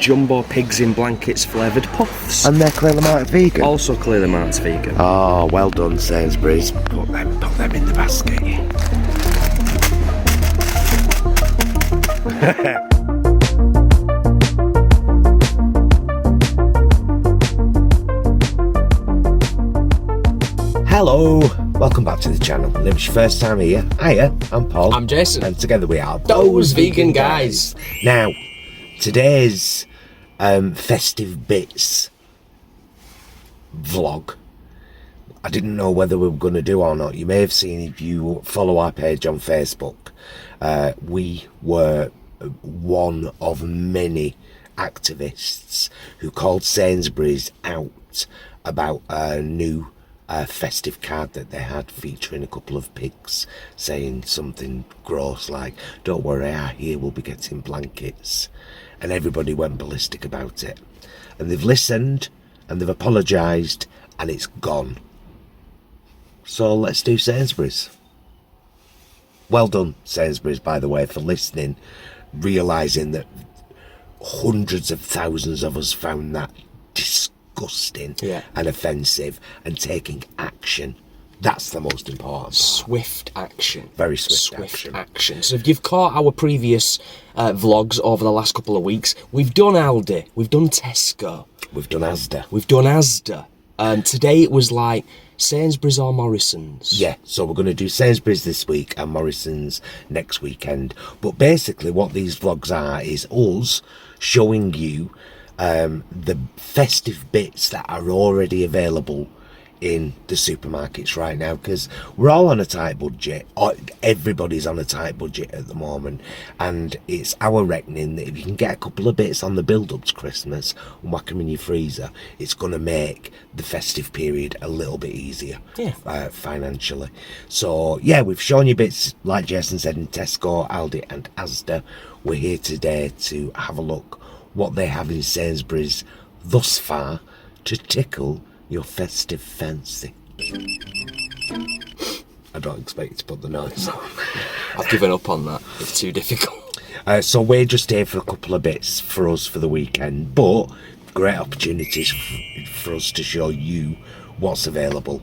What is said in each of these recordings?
Jumbo pigs in blankets flavoured puffs. And they're clearly marked vegan? Also clearly marked vegan. Oh, well done, Sainsbury's. Put them in the basket. Hello, welcome back to the channel. If it's your first time here, hiya, I'm Paul. I'm Jason. And together we are Those Vegan Guys. Now, today's festive bits vlog, I didn't know whether we were going to do or not. You may have seen, if you follow our page on Facebook, we were one of many activists who called Sainsbury's out about a new festive card that they had featuring a couple of pigs saying something gross like, "Don't worry, I hear we'll be getting blankets." And everybody went ballistic about it. And they've listened and they've apologised and it's gone. So let's do Sainsbury's. Well done, Sainsbury's, by the way, for listening, realising that hundreds of thousands of us found that disgusting and offensive, and taking action. That's the most important part. Swift action. Very swift action. So if you've caught our previous vlogs over the last couple of weeks, we've done Aldi, we've done Tesco, we've done Asda, and today it was like Sainsbury's or Morrison's. Yeah, so we're going to do Sainsbury's this week and Morrison's next weekend. But basically what these vlogs are is us showing you the festive bits that are already available in the supermarkets right now, because we're all on a tight budget. Everybody's on a tight budget at the moment, and it's our reckoning that if you can get a couple of bits on the build up to Christmas and whack them in your freezer, it's going to make the festive period a little bit easier financially. So yeah, we've shown you bits, like Jason said, in Tesco, Aldi and Asda. We're here today to have a look what they have in Sainsbury's thus far to tickle your festive fancy. I don't expect you to put the noise on. I've given up on that. It's too difficult. So we're just here for a couple of bits for us for the weekend, but great opportunities for us to show you what's available.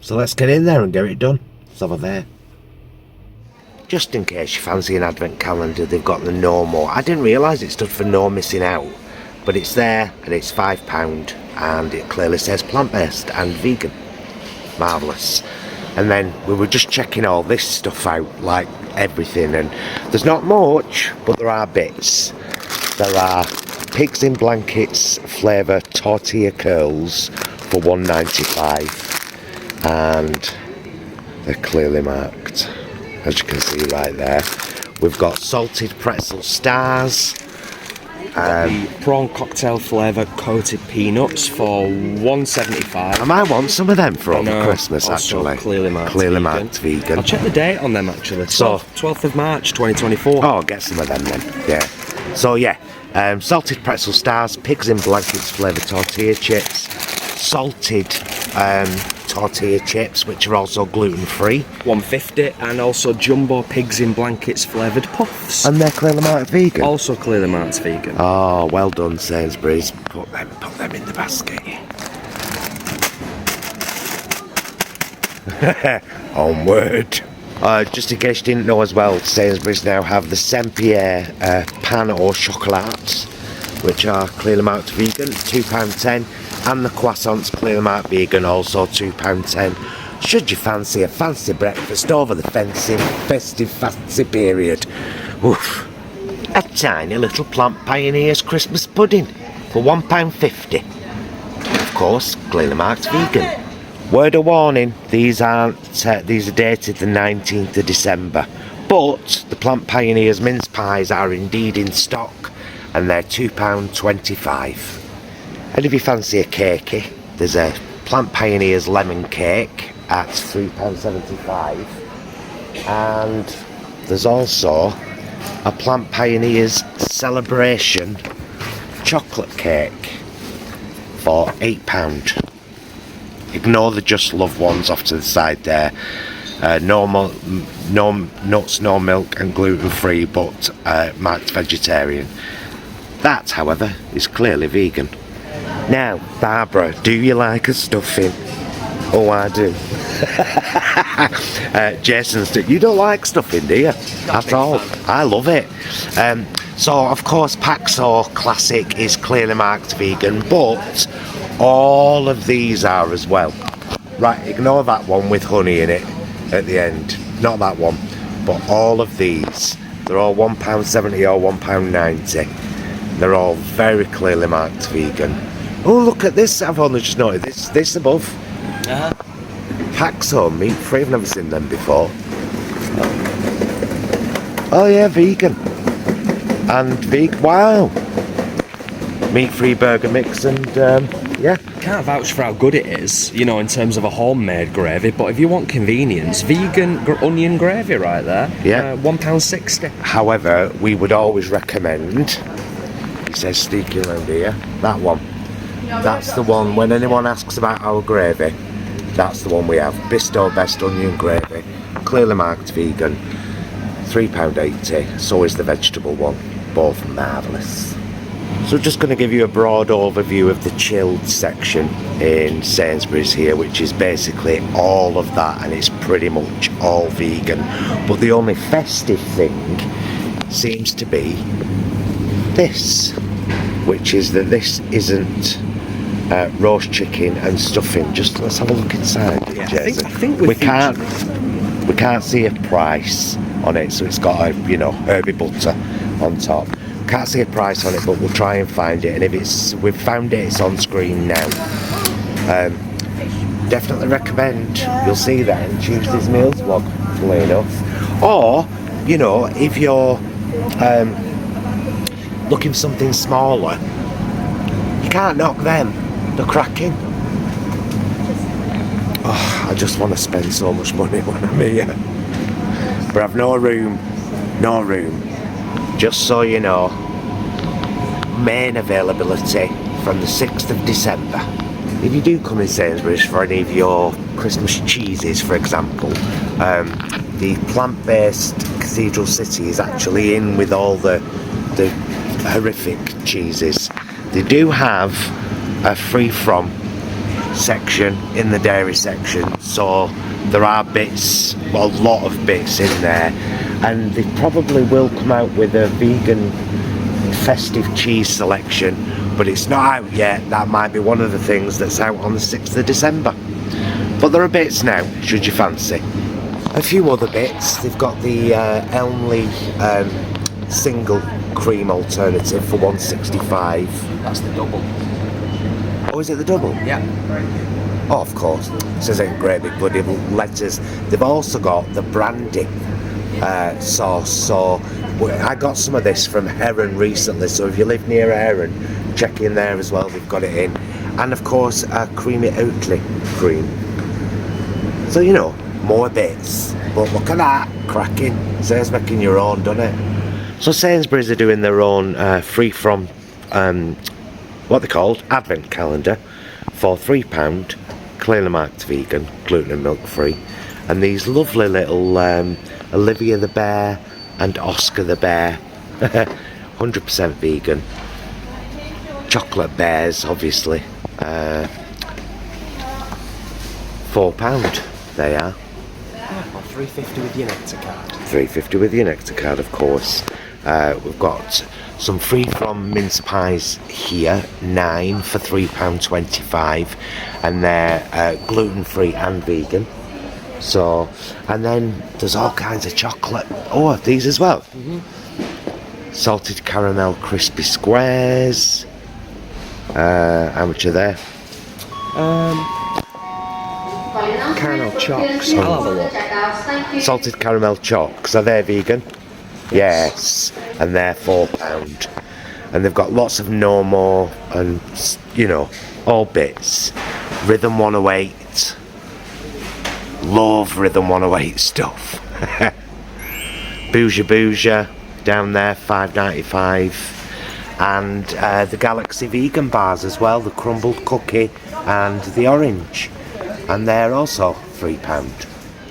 So let's get in there and get it done. It's over there. Just in case you fancy an advent calendar, they've got the No More. I didn't realise it stood for No Missing Out, but it's there and it's £5 and it clearly says plant-based and vegan. Marvellous. And then we were just checking all this stuff out, like everything, and there's not much, but there are bits. There are pigs in blankets flavour tortilla curls for £1.95, and they're clearly marked, as you can see right there. We've got salted pretzel stars, the prawn cocktail flavour coated peanuts for £1.75. I might want some of them for over Christmas, also actually. Clearly marked vegan. I'll check the date on them, actually. So 12th of March 2024. Oh, get some of them then. Yeah. So yeah, salted pretzel stars, pigs in blankets flavoured tortilla chips, salted tortilla chips, which are also gluten-free, £1.50, and also jumbo pigs in blankets flavoured puffs. and they're clearly marked vegan. Also clearly marked vegan. Oh, well done, Sainsbury's. Put them in the basket. Onward. Just in case you didn't know as well, Sainsbury's now have the Saint-Pierre pan au chocolat, which are clearly marked vegan, £2.10. And the croissants clearly marked vegan, also £2.10. Should you fancy a fancy breakfast over the festive fancy period. Oof. A tiny little Plant Pioneers Christmas pudding for £1.50. Of course, clearly marked vegan. Word of warning, these are dated the 19th of December. But the Plant Pioneers mince pies are indeed in stock, and they're £2.25. And if you fancy a cakey, there's a Plant Pioneers lemon cake at £3.75, and there's also a Plant Pioneers celebration chocolate cake for £8. Ignore the Just Love ones off to the side there. No nuts, no milk and gluten free, but marked vegetarian. That, however, is clearly vegan. Now, Barbara, do you like a stuffing? Oh, I do. Jason's do. You don't like stuffing, do you? At all? I love it. So, of course, Paxo Classic is clearly marked vegan, but all of these are as well. Right, ignore that one with honey in it at the end. Not that one. But all of these, they're all £1.70 or £1.90. They're all very clearly marked vegan. Oh, look at this. I've only just noticed this above. Paxo meat free. I've never seen them before. Oh yeah, vegan. And vegan. Wow. Meat free burger mix and yeah. Can't vouch for how good it is, you know, in terms of a homemade gravy, but if you want convenience, vegan onion gravy right there. Yeah. £1.60. However, we would always recommend, it says sneaking around here, that one. That's the one, when anyone asks about our gravy, that's the one we have. Bisto Best Onion Gravy, clearly marked vegan, £3.80. So is the vegetable one, both marvellous. So just going to give you a broad overview of the chilled section in Sainsbury's here, which is basically all of that, and it's pretty much all vegan. But the only festive thing seems to be this, which is that this isn't roast chicken and stuffing. Just let's have a look inside. Yeah, I think we can't see a price on it, so it's got a, you know, herby butter on top. Can't see a price on it, but we'll try and find it, and if we've found it, it's on screen now. Definitely recommend, you'll see that in Tuesday's Meals vlog, funnily enough. Or, you know, if you're looking for something smaller, you can't knock them. They're cracking. Oh, I just want to spend so much money when I'm here, but I've no room. Just so you know, main availability from the 6th of December. If you do come in Sainsbury's for any of your Christmas cheeses, for example, the plant-based Cathedral City is actually in with all the horrific cheeses. They do have a free-from section in the dairy section, so there are bits, well, a lot of bits in there, and they probably will come out with a vegan festive cheese selection, but it's not out yet. That might be one of the things that's out on the 6th of December. But there are bits now, should you fancy. A few other bits. They've got the Elmley single cream alternative for £1.65. That's the double. Oh, is it the double? Yeah. Oh, of course. It says it in great big bloody letters. They've also got the brandy sauce. So I got some of this from Heron recently. So if you live near Heron, check in there as well. They've got it in. And of course, creamy Oatly cream. So, you know, more bits. But look at that. Cracking. Says making your own, doesn't it? So Sainsbury's are doing their own free-from what they're called, advent calendar for £3, clearly marked vegan, gluten and milk free, and these lovely little Olivia the Bear and Oscar the Bear, 100% vegan, chocolate bears obviously, £4 they are. Or £3.50 with your Nectar card. £3.50 with your Nectar card, of course. We've got some free-from mince pies here, 9 for £3.25, and they're gluten-free and vegan. So, and then there's all kinds of chocolate. Oh, these as well. Salted caramel crispy squares. How much are there? Caramel chocks. I'll have a look. Salted caramel chocks, are they vegan? Yes, and they're £4, and they've got lots of no more and, you know, all bits. Rhythm 108, love Rhythm 108 stuff. Bouja down there, £5.95, and the Galaxy vegan bars as well, the crumbled cookie and the orange, and they're also £3.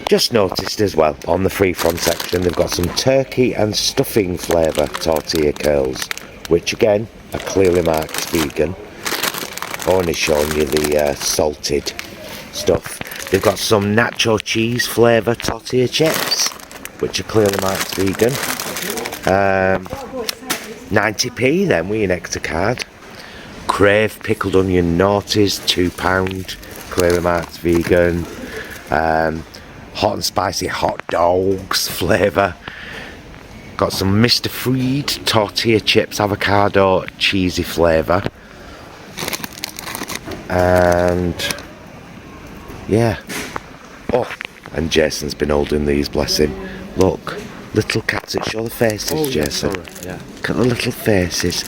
Just noticed as well, on the free-from section, they've got some turkey and stuffing flavour tortilla curls, which again, are clearly marked vegan. Only showing you the salted stuff. They've got some nacho cheese flavour tortilla chips, which are clearly marked vegan. 90p then with your Nectar card. Crave pickled onion naughties, £2, clearly marked vegan. Hot and spicy hot dogs flavour. Got some Mr. Freed tortilla chips, avocado cheesy flavour. And yeah. Oh, and Jason's been holding these, bless him. Look, little cats, show the faces, Oh, Jason. Yeah, sorry. Yeah. Look at the little faces.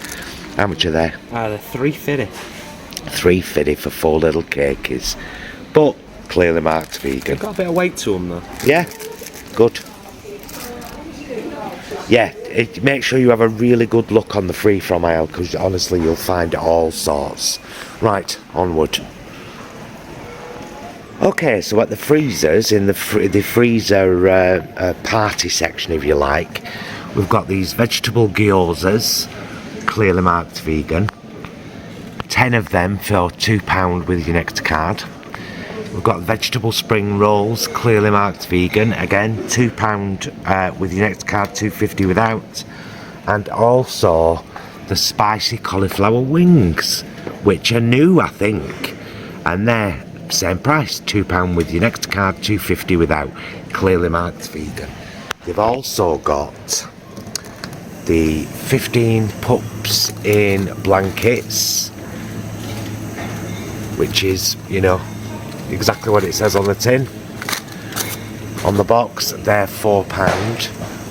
How much are they? They're £3.50. £3.50 for 4 little cakeys. But clearly marked vegan. They've got a bit of weight to them though. Yeah, good. Yeah, make sure you have a really good look on the free from aisle, because honestly you'll find all sorts. Right, onward. Okay, so at the freezers, in the freezer party section if you like, we've got these vegetable gyozas, clearly marked vegan. 10 of them for £2 with your Nectar card. We've got vegetable spring rolls, clearly marked vegan. Again, £2 with your Nectar card, £2.50 without. And also the spicy cauliflower wings, which are new, I think. And they're same price, £2 with your Nectar card, £2.50 without. Clearly marked vegan. They've also got the 15 pups in blankets, which is, you know, exactly what it says on the tin. On the box, they're £4.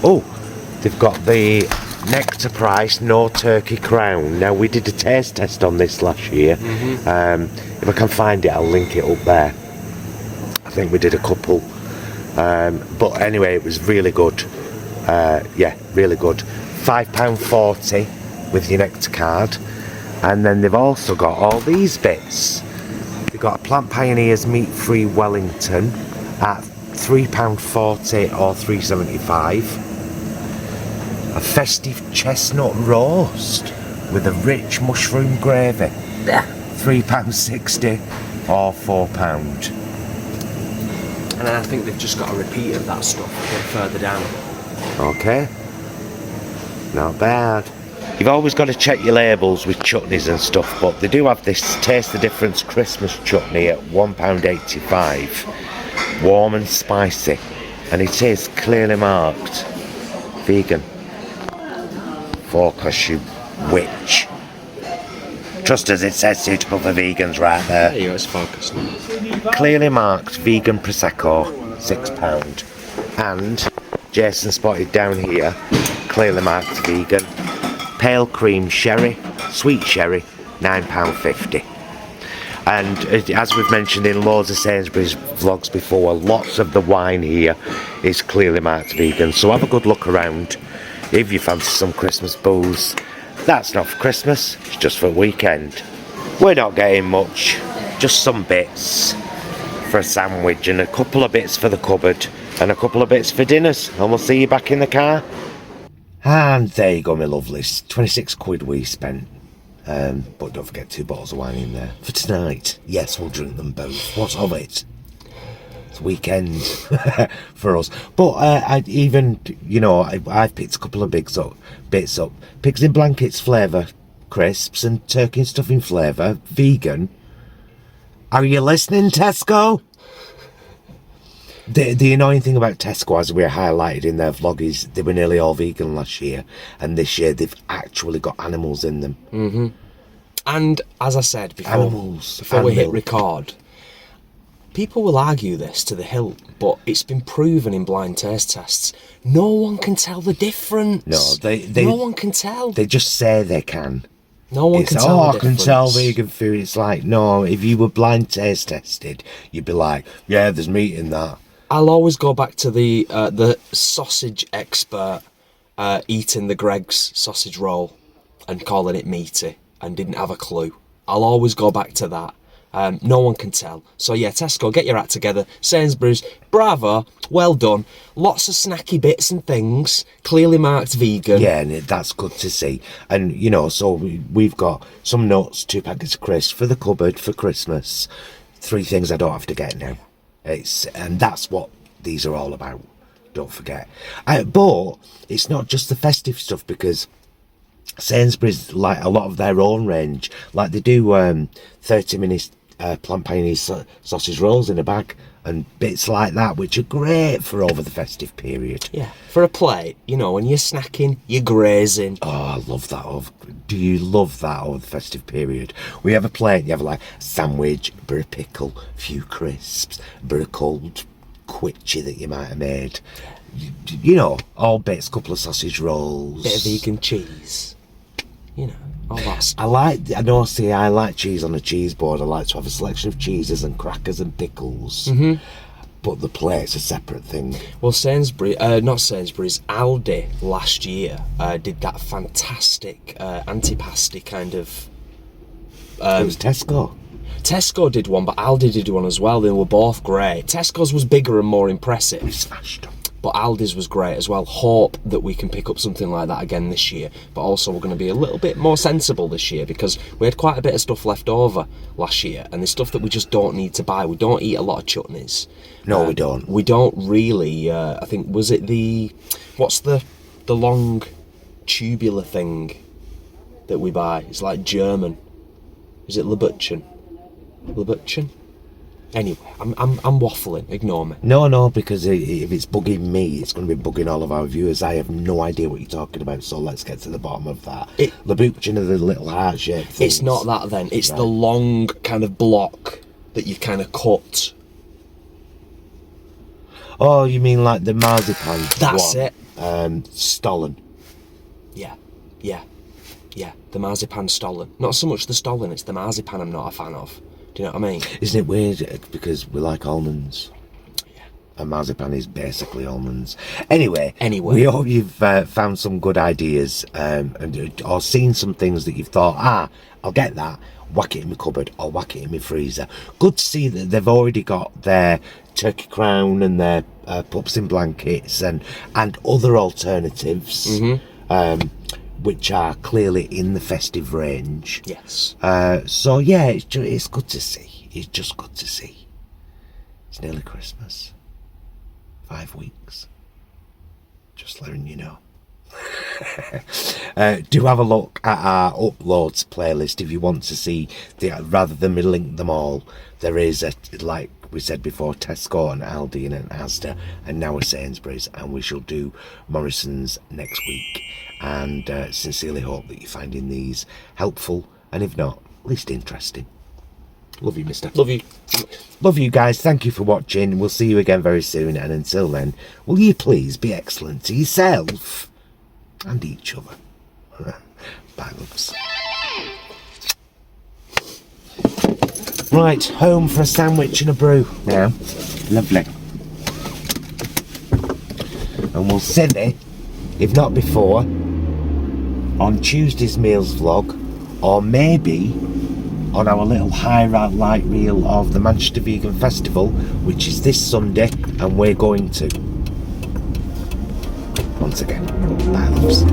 Oh, they've got the Nectar price, no turkey crown. Now, we did a taste test on this last year. If I can find it, I'll link it up there. I think we did a couple. But anyway, it was really good. Yeah, really good. £5.40 with your Nectar card. And then they've also got all these bits. They've got a Plant Pioneers meat-free Wellington at £3.40 or £3.75. A Festive chestnut roast with a rich mushroom gravy, £3.60 or £4. And I think they've just got a repeat of that stuff a bit further down. Okay, not bad. You've always got to check your labels with chutneys and stuff, but they do have this Taste the Difference Christmas chutney at £1.85, warm and spicy, and it is clearly marked vegan. Focus, you witch. Trust us, it says suitable for vegans right there. There you go, it's focused now. Clearly marked vegan Prosecco, £6. And Jason spotted down here, clearly marked vegan, pale cream sherry, sweet sherry, £9.50. And as we've mentioned in loads of Sainsbury's vlogs before, lots of the wine here is clearly marked vegan. So have a good look around. If you fancy some Christmas booze, that's not for Christmas, it's just for a weekend. We're not getting much, just some bits for a sandwich and a couple of bits for the cupboard and a couple of bits for dinners, and we'll see you back in the car. And there you go, my lovelies, 26 quid we spent. But don't forget 2 bottles of wine in there for tonight. Yes, we'll drink them both. What's of it? It's weekend for us. But I've picked a couple of bits up. Pigs in blankets flavour crisps and turkey and stuffing flavour vegan. Are you listening, Tesco? The annoying thing about Tesco, as we highlighted in their vlog, is they were nearly all vegan last year, and this year they've actually got animals in them. Mm-hmm. And as I said before, we hit record, people will argue this to the hilt, but it's been proven in blind taste tests. No one can tell the difference. No, no one can tell. They just say they can. No one can tell the I can difference. tell vegan food. It's like, no, if you were blind taste tested, you'd be like, yeah, there's meat in that. I'll always go back to the sausage expert eating the Greggs sausage roll and calling it meaty and didn't have a clue. I'll always go back to that. No one can tell. So yeah, Tesco, get your act together. Sainsbury's, bravo, well done. Lots of snacky bits and things, clearly marked vegan. Yeah, and that's good to see. And, you know, so we've got some nuts, 2 packets of crisps for the cupboard for Christmas. 3 things I don't have to get now. And that's what these are all about. Don't forget. But it's not just the festive stuff, because Sainsbury's, like a lot of their own range, like they do 30-minute plant pioneers sausage rolls in a bag and bits like that, which are great for over the festive period. Yeah, for a plate, you know, when you're snacking, you're grazing. Oh, I love that. Do you love that over the festive period? We have a plate, you have like a sandwich, a bit of pickle, a few crisps, a bit of cold quitchy that you might have made. You know, all bits, couple of sausage rolls. Bit of vegan cheese. You know, all that stuff. I like cheese on a cheese board. I like to have a selection of cheeses and crackers and pickles. Mm-hmm. But the plate's a separate thing. Well, not Sainsbury's, Aldi last year did that fantastic antipasti kind of... it was Tesco. Tesco did one, but Aldi did one as well. They were both great. Tesco's was bigger and more impressive. We smashed them. But Aldi's was great as well. Hope that we can pick up something like that again this year. But also we're going to be a little bit more sensible this year, because we had quite a bit of stuff left over last year, and there's stuff that we just don't need to buy. We don't eat a lot of chutneys. No, we don't. We don't really. I think, was it what's the long tubular thing that we buy? It's like German. Is it Lebutchen? Anyway, I'm waffling. Ignore me. No, because if it's bugging me, it's going to be bugging all of our viewers. I have no idea what you're talking about, so let's get to the bottom of that. Lebutchen are the little heart-shaped things. It's not that then. It's right. The long kind of block that you kind of cut. Oh, you mean like the marzipan? That's one. It. Stollen. Yeah. The marzipan stollen. Not so much the stollen, it's the marzipan I'm not a fan of. Do you know what I mean? Isn't it weird? Because we like almonds. Yeah. And marzipan is basically almonds. Anyway. We hope you've found some good ideas or seen some things that you've thought, I'll get that, whack it in my cupboard or whack it in my freezer. Good to see that they've already got their turkey crown and their pups in blankets and other alternatives. Mm-hmm. Which are clearly in the festive range. Yes. So yeah, it's good to see. It's just good to see. It's nearly Christmas. 5 weeks. Just letting you know. Do have a look at our uploads playlist if you want to see rather than me link them all. There is like we said before, Tesco and Aldi and an Asda, and now a Sainsbury's, and we shall do Morrison's next week. And sincerely hope that you're finding these helpful, and if not, at least interesting. Love you, mister. Love you guys. Thank you for watching. We'll see you again very soon, and until then, will you please be excellent to yourself and each other. Bye, loves. Right, home for a sandwich and a brew now. Lovely. And we'll send it, if not before, on Tuesday's meals vlog, or maybe on our little highlight reel of the Manchester Vegan Festival, which is this Sunday, and we're going to. Once again, bye loves.